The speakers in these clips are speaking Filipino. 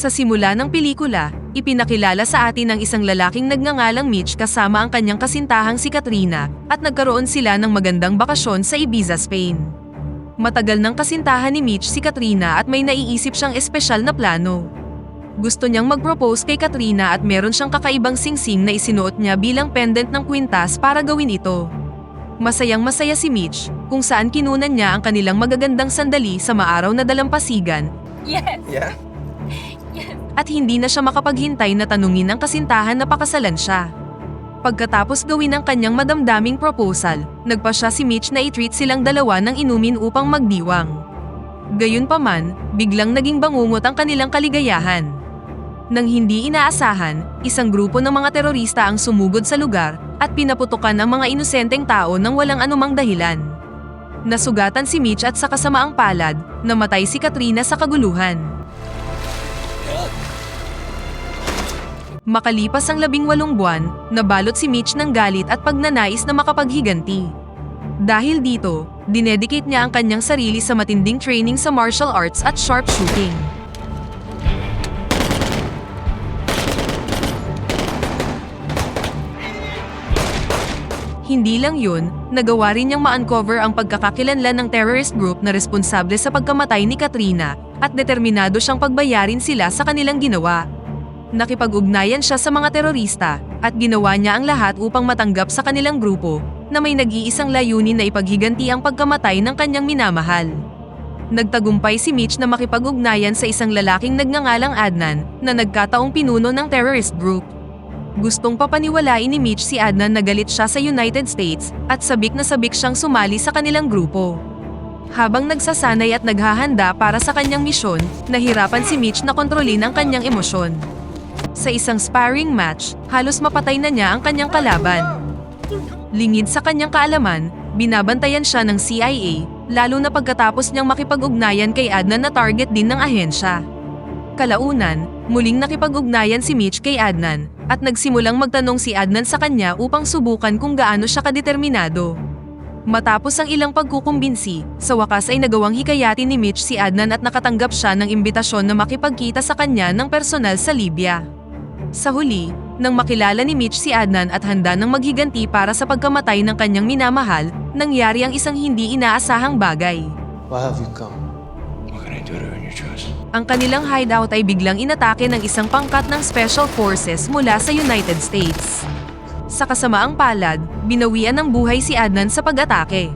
Sa simula ng pelikula, ipinakilala sa atin ang isang lalaking nagngangalang Mitch kasama ang kanyang kasintahang si Katrina at nagkaroon sila ng magandang bakasyon sa Ibiza, Spain. Matagal ng kasintahan ni Mitch si Katrina at may naiisip siyang espesyal na plano. Gusto niyang mag-propose kay Katrina at meron siyang kakaibang singsing na isinuot niya bilang pendant ng kwintas para gawin ito. Masayang-masaya si Mitch kung saan kinunan niya ang kanilang magagandang sandali sa maaraw na dalampasigan. Yes. Yeah? Yes. At hindi na siya makapaghintay na tanungin ang kasintahan na pakasalan siya. Pagkatapos gawin ang kanyang madamdaming proposal, nagpa siya si Mitch na i-treat silang dalawa ng inumin upang magdiwang. Gayunpaman, biglang naging bangungot ang kanilang kaligayahan. Nang hindi inaasahan, isang grupo ng mga terorista ang sumugod sa lugar at pinaputukan ang mga inosenteng tao nang walang anumang dahilan. Nasugatan si Mitch at sa kasamaang palad, namatay si Katrina sa kaguluhan. Makalipas ang 18 buwan, nabalot si Mitch ng galit at pagnanais na makapaghiganti. Dahil dito, dinedicate niya ang kanyang sarili sa matinding training sa martial arts at sharpshooting. Hindi lang yun, nagawa rin niyang ma-uncover ang pagkakakilanlan ng terrorist group na responsable sa pagkamatay ni Katrina at determinado siyang pagbayarin sila sa kanilang ginawa. Nakipag-ugnayan siya sa mga terorista at ginawa niya ang lahat upang matanggap sa kanilang grupo na may nag-iisang layunin na ipaghiganti ang pagkamatay ng kanyang minamahal. Nagtagumpay si Mitch na makipag-ugnayan sa isang lalaking nagngangalang Adnan na nagkataong pinuno ng terrorist group. Gustong papaniwalain ni Mitch si Adnan na galit siya sa United States at sabik na sabik siyang sumali sa kanilang grupo. Habang nagsasanay at naghahanda para sa kanyang misyon, nahirapan si Mitch na kontrolin ang kanyang emosyon. Sa isang sparring match, halos mapatay na niya ang kanyang kalaban. Lingid sa kanyang kaalaman, binabantayan siya ng CIA, lalo na pagkatapos niyang makipag-ugnayan kay Adnan na target din ng ahensya. Kalaunan, muling nakipag-ugnayan si Mitch kay Adnan, at nagsimulang magtanong si Adnan sa kanya upang subukan kung gaano siya kadeterminado. Matapos ang ilang pagkukumbinsi, sa wakas ay nagawang hikayatin ni Mitch si Adnan at nakatanggap siya ng imbitasyon na makipagkita sa kanya ng personal sa Libya. Sa huli, nang makilala ni Mitch si Adnan at handa ng maghiganti para sa pagkamatay ng kanyang minamahal, nangyari ang isang hindi inaasahang bagay. Why have you come? What can I do to earn your trust? Ang kanilang hideout ay biglang inatake ng isang pangkat ng Special Forces mula sa United States. Sa kasamaang palad, binawian ng buhay si Adnan sa pag-atake.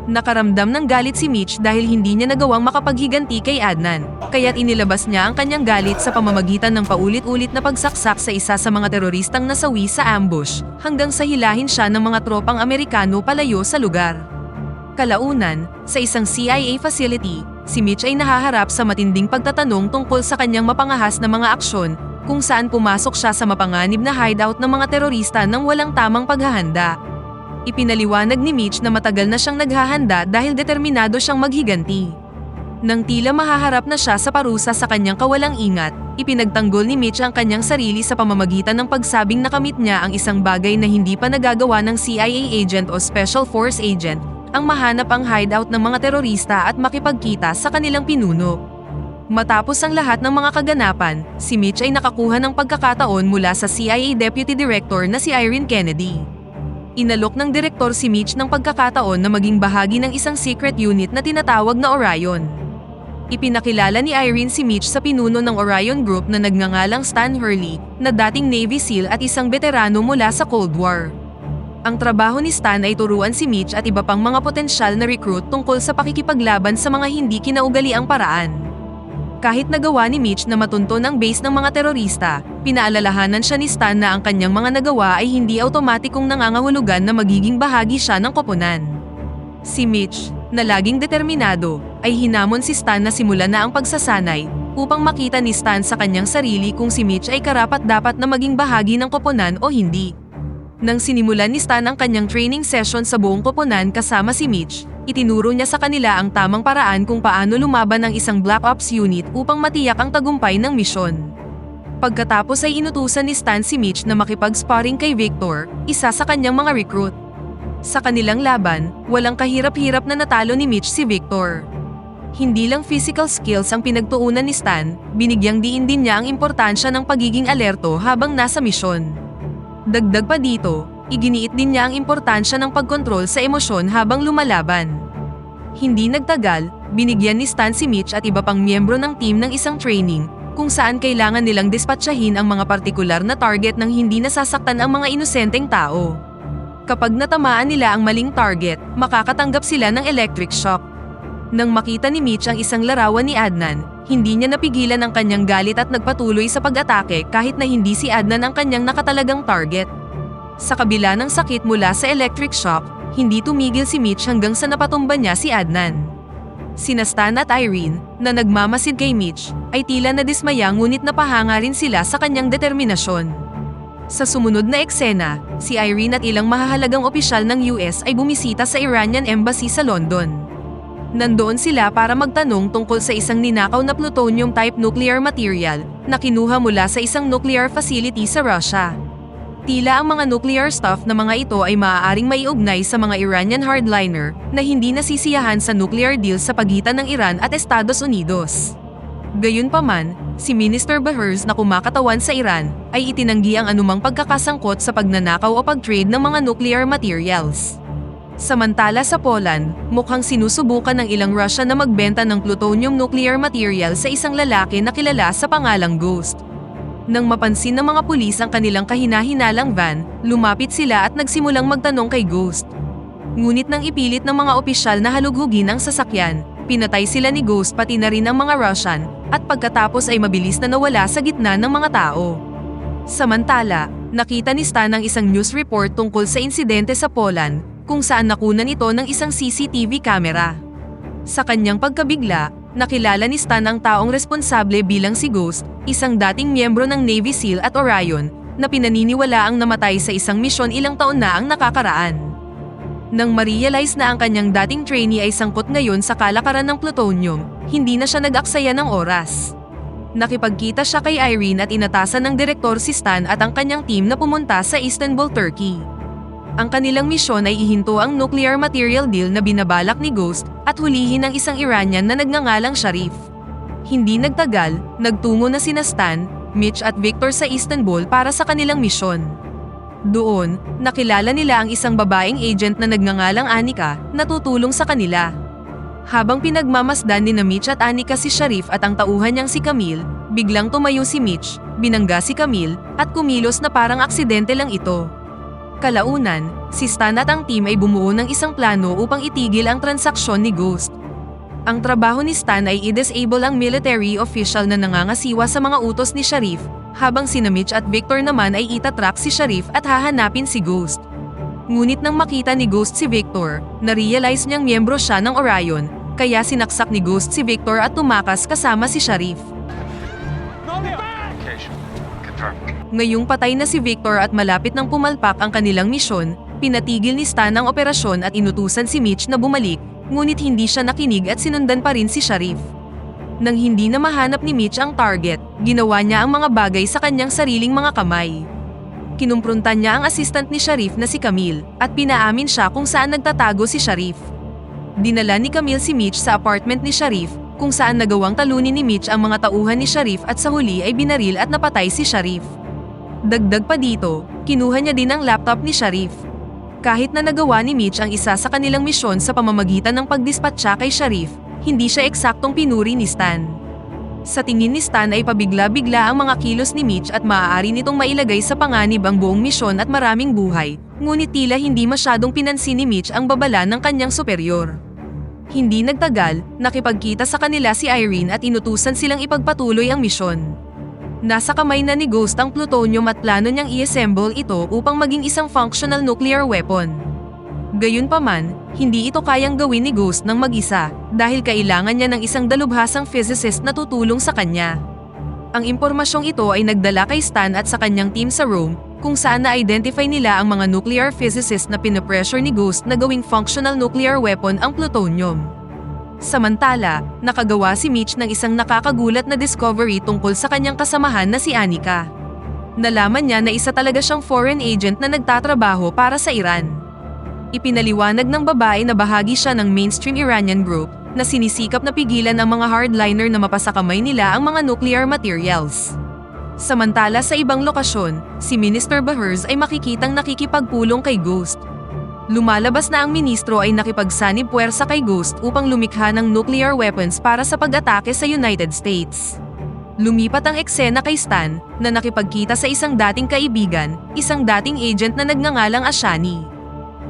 Nakaramdam ng galit si Mitch dahil hindi niya nagawang makapaghiganti kay Adnan, kaya't inilabas niya ang kanyang galit sa pamamagitan ng paulit-ulit na pagsaksak sa isa sa mga teroristang nasawi sa ambush, hanggang sa hilahin siya ng mga tropang Amerikano palayo sa lugar. Kalaunan, sa isang CIA facility, si Mitch ay nahaharap sa matinding pagtatanong tungkol sa kanyang mapangahas na mga aksyon, kung saan pumasok siya sa mapanganib na hideout ng mga terorista nang walang tamang paghahanda. Ipinaliwanag ni Mitch na matagal na siyang naghahanda dahil determinado siyang maghiganti. Nang tila mahaharap na siya sa parusa sa kanyang kawalang ingat, ipinagtanggol ni Mitch ang kanyang sarili sa pamamagitan ng pagsabing nakamit niya ang isang bagay na hindi pa nagagawa ng CIA agent o Special Force agent, ang mahanap ang hideout ng mga terorista at makipagkita sa kanilang pinuno. Matapos ang lahat ng mga kaganapan, si Mitch ay nakakuha ng pagkakataon mula sa CIA Deputy Director na si Irene Kennedy. Inalok ng direktor si Mitch ng pagkakataon na maging bahagi ng isang secret unit na tinatawag na Orion. Ipinakilala ni Irene si Mitch sa pinuno ng Orion Group na nagngangalang Stan Hurley, na dating Navy SEAL at isang veterano mula sa Cold War. Ang trabaho ni Stan ay turuan si Mitch at iba pang mga potensyal na recruit tungkol sa pakikipaglaban sa mga hindi kinaugaliang paraan. Kahit nagawa ni Mitch na matunton ang base ng mga terorista, pinaalalahanan siya ni Stan na ang kanyang mga nagawa ay hindi automatikong nangangahulugan na magiging bahagi siya ng koponan. Si Mitch, na laging determinado, ay hinamon si Stan na simulan na ang pagsasanay, upang makita ni Stan sa kanyang sarili kung si Mitch ay karapat-dapat na maging bahagi ng koponan o hindi. Nang sinimulan ni Stan ang kanyang training session sa buong koponan kasama si Mitch, itinuro niya sa kanila ang tamang paraan kung paano lumaban ng isang Black Ops unit upang matiyak ang tagumpay ng misyon. Pagkatapos ay inutusan ni Stan si Mitch na makipag-sparring kay Victor, isa sa kanyang mga recruit. Sa kanilang laban, walang kahirap-hirap na natalo ni Mitch si Victor. Hindi lang physical skills ang pinagtuunan ni Stan, binigyang diin din niya ang importansya ng pagiging alerto habang nasa misyon. Dagdag pa dito, iginiit din niya ang importansya ng pagkontrol sa emosyon habang lumalaban. Hindi nagtagal, binigyan ni Stan si Mitch at iba pang miyembro ng team ng isang training, kung saan kailangan nilang dispatchahin ang mga partikular na target nang hindi nasasaktan ang mga inosenteng tao. Kapag natamaan nila ang maling target, makakatanggap sila ng electric shock. Nang makita ni Mitch ang isang larawan ni Adnan, hindi niya napigilan ang kanyang galit at nagpatuloy sa pag-atake kahit na hindi si Adnan ang kanyang nakatalagang target. Sa kabila ng sakit mula sa electric shock, hindi tumigil si Mitch hanggang sa napatumba niya si Adnan. Sina Stan at Irene, na nagmamasid kay Mitch, ay tila nadismaya ngunit napahanga rin sila sa kanyang determinasyon. Sa sumunod na eksena, si Irene at ilang mahahalagang opisyal ng US ay bumisita sa Iranian Embassy sa London. Nandoon sila para magtanong tungkol sa isang ninakaw na plutonium-type nuclear material na kinuha mula sa isang nuclear facility sa Russia. Tila ang mga nuclear stuff na mga ito ay maaaring maiugnay sa mga Iranian hardliner na hindi nasisiyahan sa nuclear deal sa pagitan ng Iran at Estados Unidos. Gayunpaman, si Minister Bahers na kumakatawan sa Iran ay itinanggi ang anumang pagkakasangkot sa pagnanakaw o pag-trade ng mga nuclear materials. Samantala sa Poland, mukhang sinusubukan ng ilang Russia na magbenta ng plutonium nuclear material sa isang lalaki na kilala sa pangalang Ghost. Nang mapansin ng mga pulis ang kanilang kahinahinalang van, lumapit sila at nagsimulang magtanong kay Ghost. Ngunit nang ipilit ng mga opisyal na halughugin ang sasakyan, pinatay sila ni Ghost pati na rin ang mga Russian, at pagkatapos ay mabilis na nawala sa gitna ng mga tao. Samantala, nakita ni Stan ang isang news report tungkol sa insidente sa Poland, kung saan nakunan ito ng isang CCTV camera. Sa kanyang pagkabigla, nakilala ni Stan ang taong responsable bilang si Ghost, isang dating miyembro ng Navy SEAL at Orion, na pinaniniwalaang namatay sa isang misyon ilang taon na ang nakakaraan. Nang ma-realize na ang kanyang dating trainee ay sangkot ngayon sa kalakaran ng plutonium, hindi na siya nag-aksaya ng oras. Nakipagkita siya kay Irene at inatasan ng direktor si Stan at ang kanyang team na pumunta sa Istanbul, Turkey. Ang kanilang misyon ay ihinto ang nuclear material deal na binabalak ni Ghost at hulihin ang isang Iranian na nagngangalang Sharif. Hindi nagtagal, nagtungo na sina Stan, Mitch at Victor sa Istanbul para sa kanilang misyon. Doon, nakilala nila ang isang babaeng agent na nagngangalang Anika na tutulong sa kanila. Habang pinagmamasdan ni Mitch at Anika si Sharif at ang tauhan niyang si Camille, biglang tumayo si Mitch, binangga si Camille, at kumilos na parang aksidente lang ito. Kalaunan, si Stan at ang team ay bumuo ng isang plano upang itigil ang transaksyon ni Ghost. Ang trabaho ni Stan ay i-disable ang military official na nangangasiwa sa mga utos ni Sharif, habang sina Mitch at Victor naman ay itatrack si Sharif at hahanapin si Ghost. Ngunit nang makita ni Ghost si Victor, na-realize niyang miyembro siya ng Orion, kaya sinaksak ni Ghost si Victor at tumakas kasama si Sharif. Ngayong patay na si Victor at malapit nang pumalpak ang kanilang misyon, pinatigil ni Stan ang operasyon at inutusan si Mitch na bumalik, ngunit hindi siya nakinig at sinundan pa rin si Sharif. Nang hindi na mahanap ni Mitch ang target, ginawa niya ang mga bagay sa kanyang sariling mga kamay. Kinumprontan niya ang assistant ni Sharif na si Camille, at pinaamin siya kung saan nagtatago si Sharif. Dinala ni Camille si Mitch sa apartment ni Sharif, kung saan nagawang talunin ni Mitch ang mga tauhan ni Sharif at sa huli ay binaril at napatay si Sharif. Dagdag pa dito, kinuha niya din ang laptop ni Sharif. Kahit na nagawa ni Mitch ang isa sa kanilang misyon sa pamamagitan ng pagdispatcha kay Sharif, hindi siya eksaktong pinuri ni Stan. Sa tingin ni Stan ay pabigla-bigla ang mga kilos ni Mitch at maaari nitong mailagay sa panganib ang buong misyon at maraming buhay, ngunit tila hindi masyadong pinansin ni Mitch ang babala ng kanyang superior. Hindi nagtagal, nakipagkita sa kanila si Irene at inutusan silang ipagpatuloy ang misyon. Nasa kamay na ni Ghost ang plutonium at plano niyang i-assemble ito upang maging isang functional nuclear weapon. Gayunpaman, hindi ito kayang gawin ni Ghost ng mag-isa dahil kailangan niya ng isang dalubhasang physicist na tutulong sa kanya. Ang impormasyong ito ay nagdala kay Stan at sa kanyang team sa Rome, kung saan na-identify nila ang mga nuclear physicist na pinapressure ni Ghost na gawing functional nuclear weapon ang plutonium. Samantala, nakagawa si Mitch ng isang nakakagulat na discovery tungkol sa kanyang kasamahan na si Anika. Nalaman niya na isa talaga siyang foreign agent na nagtatrabaho para sa Iran. Ipinaliwanag ng babae na bahagi siya ng mainstream Iranian group na sinisikap na pigilan ang mga hardliner na mapasakamay nila ang mga nuclear materials. Samantala sa ibang lokasyon, si Minister Bahers ay makikitang nakikipagpulong kay Ghost. Lumalabas na ang ministro ay nakipagsanib puwersa kay Ghost upang lumikha ng nuclear weapons para sa pag-atake sa United States. Lumipat ang eksena kay Stan na nakipagkita sa isang dating kaibigan, isang dating agent na nagngangalang Ashani.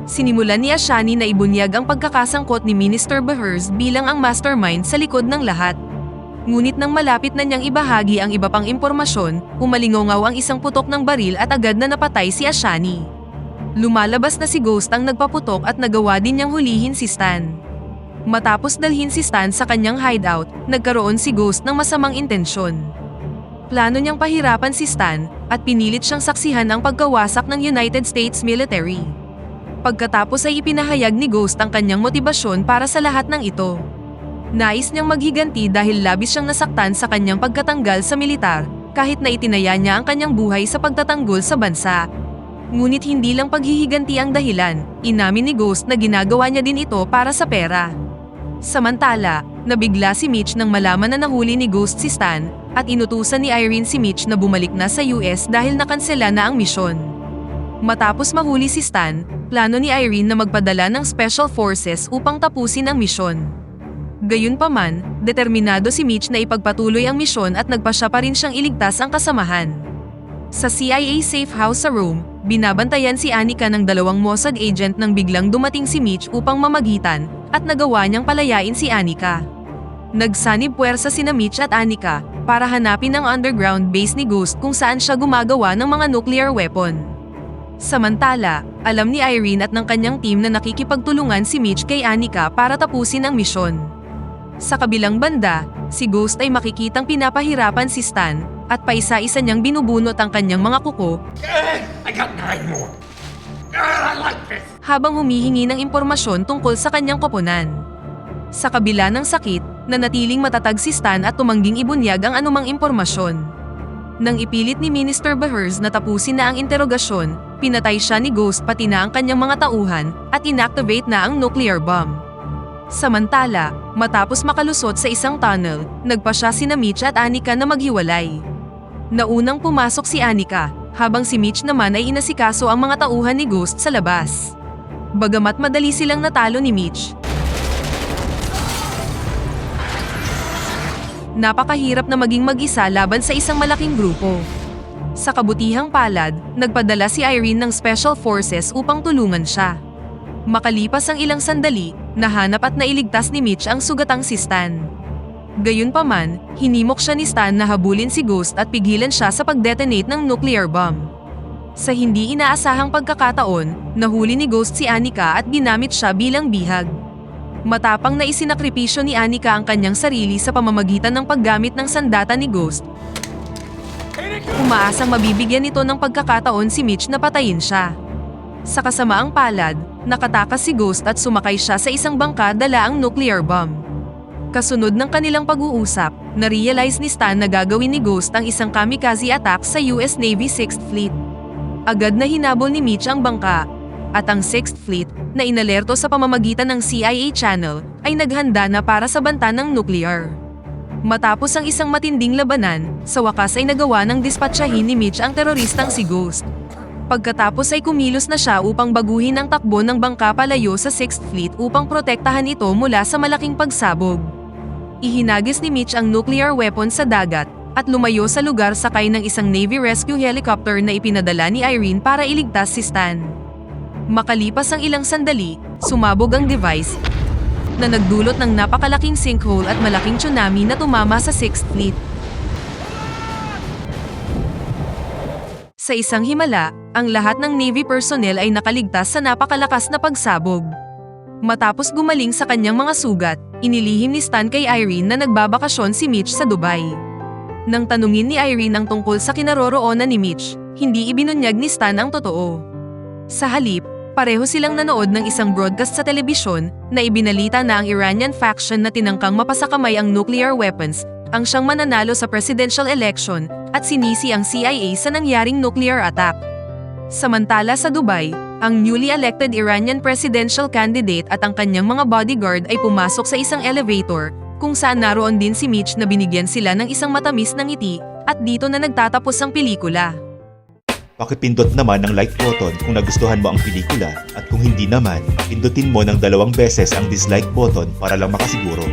Sinimulan ni Ashani na ibunyag ang pagkakasangkot ni Minister Bahers bilang ang mastermind sa likod ng lahat. Ngunit nang malapit na niyang ibahagi ang iba pang impormasyon, umalingaw ang isang putok ng baril at agad na napatay si Ashani. Lumalabas na si Ghost ang nagpaputok at nagawa din niyang hulihin si Stan. Matapos dalhin si Stan sa kanyang hideout, nagkaroon si Ghost ng masamang intensyon. Plano niyang pahirapan si Stan at pinilit siyang saksihan ang pagkawasak ng United States military. Pagkatapos ay ipinahayag ni Ghost ang kanyang motibasyon para sa lahat ng ito. Nais niyang maghiganti dahil labis siyang nasaktan sa kanyang pagkatanggal sa militar, kahit na itinaya niya ang kanyang buhay sa pagtatanggol sa bansa. Ngunit hindi lang paghihiganti ang dahilan, inamin ni Ghost na ginagawa niya din ito para sa pera. Samantala, nabigla si Mitch nang malaman na nahuli ni Ghost si Stan at inutusan ni Irene si Mitch na bumalik na sa US dahil nakansela na ang misyon. Matapos mahuli si Stan, plano ni Irene na magpadala ng special forces upang tapusin ang misyon. Gayunpaman, determinado si Mitch na ipagpatuloy ang misyon at nagpasya pa rin siyang iligtas ang kasamahan. Sa CIA safe house sa Rome, binabantayan si Annika ng dalawang Mossad agent nang biglang dumating si Mitch upang mamagitan at nagawa niyang palayain si Annika. Nagsanib puwersa sina Mitch at Annika para hanapin ang underground base ni Ghost kung saan siya gumagawa ng mga nuclear weapon. Samantala, alam ni Irene at ng kanyang team na nakikipagtulungan si Mitch kay Annika para tapusin ang misyon. Sa kabilang banda, si Ghost ay makikitang pinapahirapan si Stan at paisa-isa niyang binubunot ang kanyang mga kuko I got 9 more. I like this. habang humihingi ng impormasyon tungkol sa kanyang koponan. Sa kabila ng sakit, nanatiling matatag si Stan at tumangging ibunyag ang anumang impormasyon. Nang ipilit ni Minister Bahers na tapusin na ang interogasyon, pinatay siya ni Ghost pati na ang kanyang mga tauhan at inactivate na ang nuclear bomb. Samantala, matapos makalusot sa isang tunnel, nagpasya sina Mitch at Annika na maghiwalay. Naunang pumasok si Annika, habang si Mitch naman ay inasikaso ang mga tauhan ni Ghost sa labas. Bagamat madali silang natalo ni Mitch, napakahirap na maging mag-isa laban sa isang malaking grupo. Sa kabutihang palad, nagpadala si Irene ng Special Forces upang tulungan siya. Makalipas ang ilang sandali, nahanap at nailigtas ni Mitch ang sugatang si Stan. Gayunpaman, hinimok siya ni Stan na habulin si Ghost at pigilan siya sa pag-detonate ng nuclear bomb. Sa hindi inaasahang pagkakataon, nahuli ni Ghost si Annika at ginamit siya bilang bihag. Matapang na isinakripisyo ni Annika ang kanyang sarili sa pamamagitan ng paggamit ng sandata ni Ghost. Umaasang mabibigyan nito ng pagkakataon si Mitch na patayin siya. Sa kasamaang palad, nakatakas si Ghost at sumakay siya sa isang bangka dala ang nuclear bomb. Kasunod ng kanilang pag-uusap, na-realize ni Stan na gagawin ni Ghost ang isang kamikaze attack sa US Navy 6th Fleet. Agad na hinabol ni Mitch ang bangka, at ang 6th Fleet, na inalerto sa pamamagitan ng CIA channel, ay naghanda na para sa banta ng nuclear. Matapos ang isang matinding labanan, sa wakas ay nagawa ng dispatchahin ni Mitch ang teroristang si Ghost. Pagkatapos ay kumilos na siya upang baguhin ang takbo ng bangka palayo sa 6th Fleet upang protektahan ito mula sa malaking pagsabog. Ihinagis ni Mitch ang nuclear weapon sa dagat at lumayo sa lugar sakay ng isang Navy rescue helicopter na ipinadala ni Irene para iligtas si Stan. Makalipas ang ilang sandali, sumabog ang device na nagdulot ng napakalaking sinkhole at malaking tsunami na tumama sa 6th Fleet. Sa isang himala, ang lahat ng Navy personnel ay nakaligtas sa napakalakas na pagsabog. Matapos gumaling sa kanyang mga sugat, inilihim ni Stan kay Irene na nagbabakasyon si Mitch sa Dubai. Nang tanungin ni Irene ang tungkol sa kinaroroonan ni Mitch, hindi ibinunyag ni Stan ang totoo. Sa halip, pareho silang nanood ng isang broadcast sa telebisyon na ibinalita na ang Iranian faction na tinangkang mapasakamay ang nuclear weapons ang siyang mananalo sa presidential election at sinisi ang CIA sa nangyaring nuclear attack. Samantala sa Dubai, Ang newly elected Iranian presidential candidate at ang kanyang mga bodyguard ay pumasok sa isang elevator kung saan naroon din si Mitch na binigyan sila ng isang matamis na ngiti at dito na nagtatapos ang pelikula. Pakipindot naman ang like button kung nagustuhan mo ang pelikula at kung hindi naman, pindutin mo ng 2 beses ang dislike button para lang makasiguro.